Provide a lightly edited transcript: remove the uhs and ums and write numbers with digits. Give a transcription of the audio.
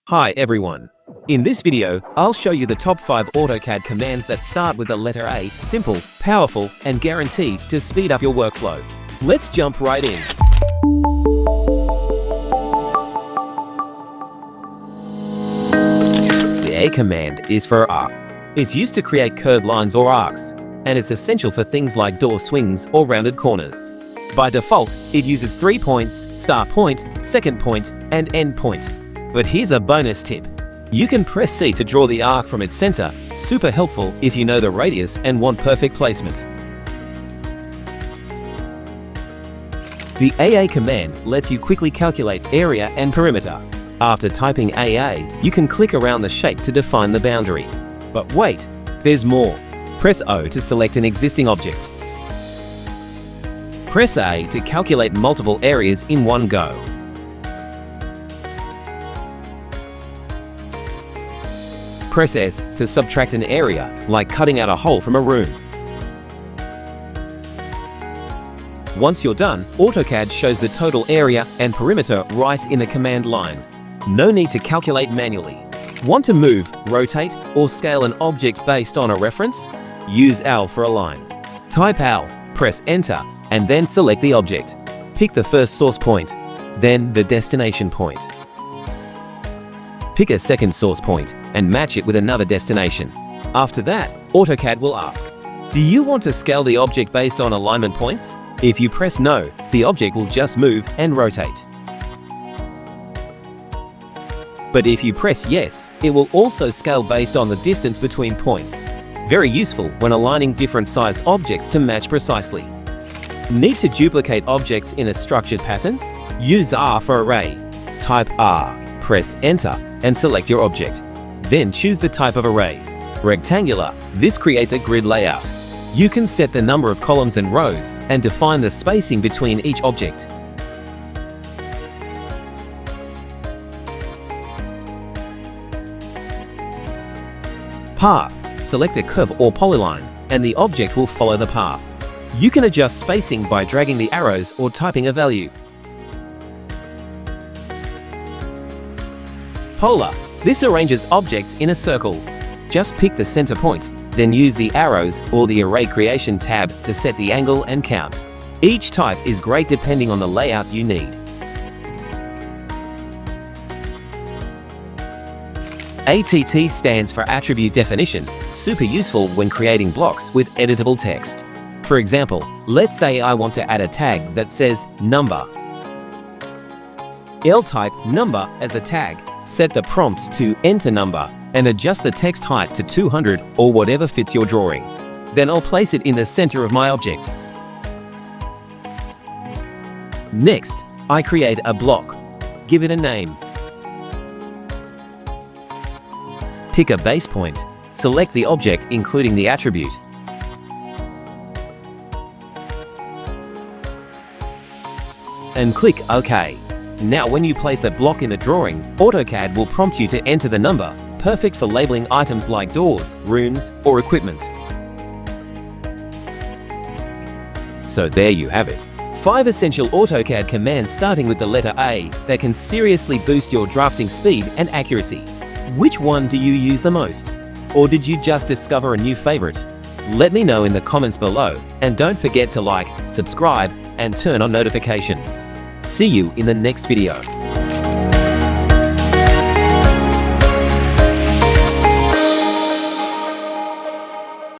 Hi everyone. In this video, I'll show you the top 5 AutoCAD commands that start with the letter A, simple, powerful, and guaranteed to speed up your workflow. Let's jump right in. The A command is for arc. It's used to create curved lines or arcs, and it's essential for things like door swings or rounded corners. By default, it uses 3 points, start point, second point, and end point. But here's a bonus tip. You can press C to draw the arc from its center, super helpful if you know the radius and want perfect placement. The AA command lets you quickly calculate area and perimeter. After typing AA, you can click around the shape to define the boundary. But wait, there's more. Press O to select an existing object. Press A to calculate multiple areas in one go. Press S to subtract an area, like cutting out a hole from a room. Once you're done, AutoCAD shows the total area and perimeter right in the command line. No need to calculate manually. Want to move, rotate, or scale an object based on a reference? Use AL for align. Type AL, press Enter, and then select the object. Pick the first source point, then the destination point. Pick a second source point and match it with another destination. After that, AutoCAD will ask, do you want to scale the object based on alignment points? If you press No, the object will just move and rotate. But if you press Yes, it will also scale based on the distance between points. Very useful when aligning different sized objects to match precisely. Need to duplicate objects in a structured pattern? Use R for array. Type R, press Enter, and select your object. Then choose the type of array. Rectangular, this creates a grid layout. You can set the number of columns and rows and define the spacing between each object. Path, select a curve or polyline, and the object will follow the path. You can adjust spacing by dragging the arrows or typing a value. Polar, this arranges objects in a circle. Just pick the center point, then use the arrows or the Array Creation tab to set the angle and count. Each type is great depending on the layout you need. ATT stands for Attribute Definition, super useful when creating blocks with editable text. For example, let's say I want to add a tag that says number. I'll type number as the tag, set the prompt to enter number, and adjust the text height to 200 or whatever fits your drawing. Then I'll place it in the center of my object. Next, I create a block. Give it a name. Pick a base point. Select the object including the attribute. And click OK. Now when you place the block in the drawing, AutoCAD will prompt you to enter the number, perfect for labeling items like doors, rooms, or equipment. So there you have it. 5 essential AutoCAD commands starting with the letter A that can seriously boost your drafting speed and accuracy. Which one do you use the most? Or did you just discover a new favorite? Let me know in the comments below, and don't forget to like, subscribe, and turn on notifications. See you in the next video.